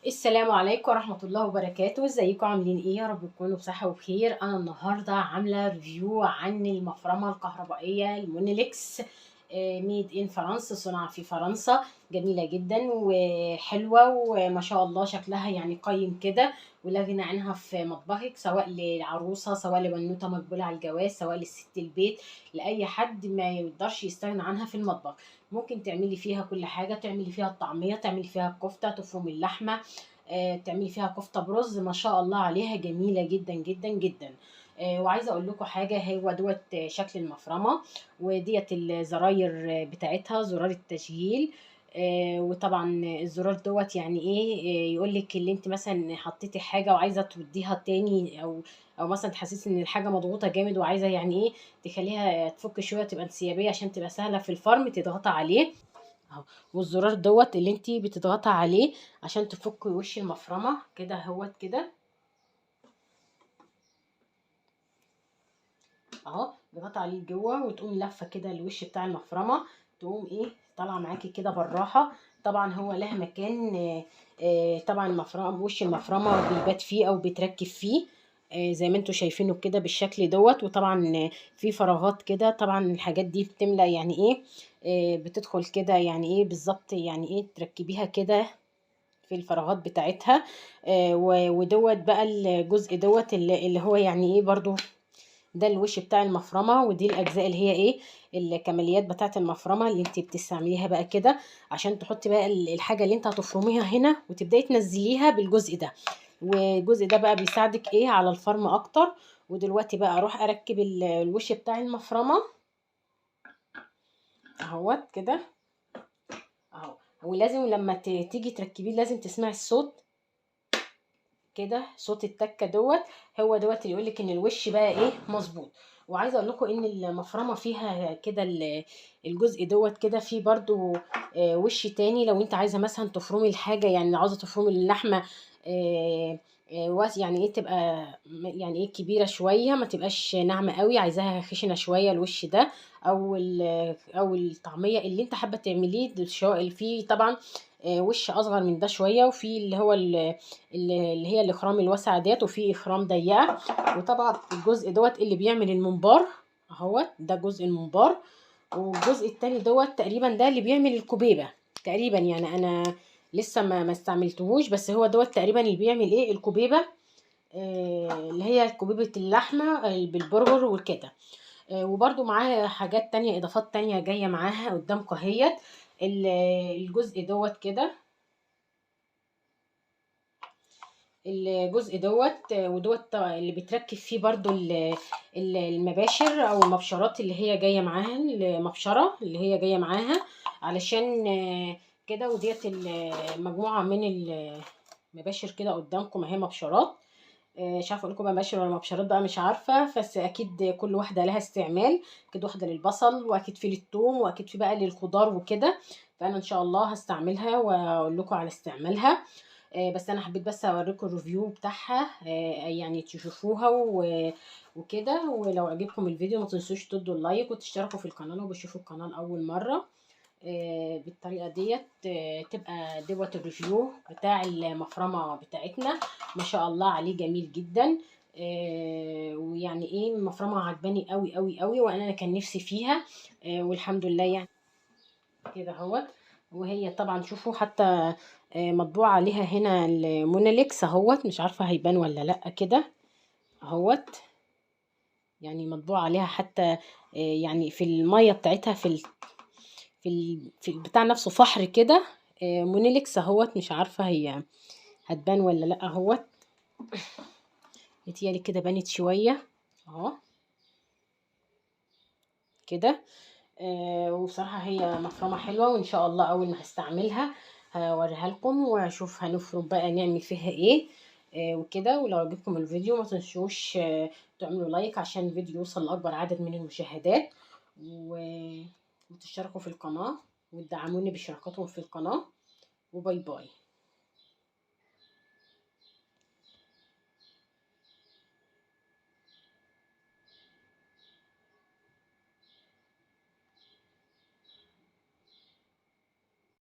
السلام عليكم ورحمة الله وبركاته. ازيكم عاملين ايه؟ يا رب تكونوا بصحة وبخير. انا النهاردة عاملة ريفيو عن المفرمة الكهربائية المونيليكس، ميد ان فرنسا، صنع في فرنسا. جميلة جدا وحلوة وما شاء الله شكلها يعني قيم كده، ولا غنى عنها في مطبخك، سواء للعروسة سواء لبنوتة مقبولة على الجواز سواء لست البيت، لأي حد ما يقدرش يستغنى عنها في المطبخ. ممكن تعملي فيها كل حاجة، تعملي فيها الطعمية، تعملي فيها الكفتة، تفرمي اللحمة، تعملي فيها كفته برز. ما شاء الله عليها جميله جدا جدا جدا. وعايزه اقول لكم حاجه، هو دوت شكل المفرمه، وديت الزراير بتاعتها، زرار التشغيل. وطبعا الزرار دوت يعني ايه، يقول لك اللي انت مثلا حطيتي حاجه وعايزه توديها تاني، او مثلا تحسسي ان الحاجه مضغوطه جامد وعايزه يعني ايه تخليها تفك شويه، تبقى انسيابيه عشان تبقى سهله في الفرم، تضغطي عليه اهو. والزرار دوت اللي انتي بتضغطي عليه عشان تفكي وش المفرمه كده اهوت كده اهو. تضغطي عليه جوه وتقومي لفه كده الوش بتاع المفرمه، تقوم ايه طالعه معاكي كده بالراحه. طبعا هو لها مكان، طبعا المفرمه وش المفرمه بيبات فيه او بيتركب فيه، زي ما انتوا شايفينه كده بالشكل دوت. وطبعا في فراغات كده، طبعا الحاجات دي بتملى يعني ايه، بتدخل كده يعني ايه بالظبط، يعني ايه تركبيها كده في الفراغات بتاعتها. ودوت بقى الجزء دوت اللي هو يعني ايه برضو، ده الوش بتاع المفرمه، ودي الاجزاء اللي هي ايه، الكماليات بتاعه المفرمه اللي انت بتستعمليها بقى كده عشان تحطي بقى الحاجه اللي انت هتفرميها هنا، وتبداي تنزليها بالجزء ده. والجزء ده بقى بيساعدك ايه على الفرم اكتر. ودلوقتي بقى اروح اركب الوش بتاع المفرمه اهوت كده اهو. ولازم لما تيجي تركبيه لازم تسمعي الصوت كده، صوت التكه دوت، هو دوت اللي يقولك ان الوش بقى ايه مظبوط. وعايزه اقول لكم ان المفرمه فيها كده الجزء دوت كده فيه برضو وش تاني، لو انت عايزه مثلا تفرمي الحاجه، يعني عاوزه تفرمي اللحمه يعني ايه تبقى يعني ايه كبيره شويه، ما تبقاش ناعمه قوي، عايزاها خشنه شويه الوش ده، او الطعميه اللي انت حابه تعمليه. فيه طبعا وش اصغر من ده شويه، وفي اللي هو اللي هي الاخرام الواسعه ديت، وفي اخرام ضيقه. وطبعا الجزء دوت اللي بيعمل الممبار اهوت، ده جزء الممبار. والجزء التاني دوت تقريبا ده اللي بيعمل الكوبيبه تقريبا، يعني انا لسه ما استعملتهوش، بس هو دوت تقريبا اللي بيعمل ايه الكوبيبه، اللي هي كوبيبه اللحمه بالبرغر وكده. وبرده معاها حاجات تانية، اضافات تانية جايه معاها قدامكم اهيت. الجزء دوت كده، الجزء دوت ودوت طبعا اللي بيتركب فيه برضو المباشر او المبشرات اللي هي جايه معاها، المبشره اللي هي جايه معاها علشان كده. وديت مجموعه من المباشر كده قدامكم اهي، مبشرات. مش عارفه اقول لكم مباشر ولا مبشرات بقى، مش عارفه، بس اكيد كل واحده لها استعمال. اكيد واحده للبصل، واكيد في للثوم، واكيد في بقى للخضار وكده. فانا ان شاء الله هستعملها واقول لكم على استعمالها. بس انا حبيت بس اوريكم الريفيو بتاعها، يعني تشوفوها وكده. ولو عجبكم الفيديو ما تنسوش تدوا اللايك وتشتركوا في القناه لو بتشوفوا القناه لاول مره. بالطريقه ديت تبقى دوت الريفيو بتاع المفرمه بتاعتنا. ما شاء الله عليه جميل جدا. ويعني ايه المفرمه عجباني قوي قوي قوي، وانا كان نفسي فيها. والحمد لله يعني كده اهوت. وهي طبعا شوفوا حتى مطبوع عليها هنا الموناليكس اهوت، مش عارفه هيبان ولا لا كده اهوت. يعني مطبوع عليها حتى يعني في الميه بتاعتها في البتاع نفسه فحر كده، مونيليكس اهوت. مش عارفه هي هتبان ولا لا اهوت، متهيألي كده بانت شويه اهو كده. وبصراحه هي مفرمه حلوه، وان شاء الله اول ما هستعملها هوريها لكم واشوف هنفرم بقى نعمل فيها ايه وكده. ولو عجبكم الفيديو ما تنسوش تعملوا لايك عشان الفيديو يوصل لاكبر عدد من المشاهدات، وتشتركوا في القناه وتدعموني باشتراكاتكم في القناه. وباي باي.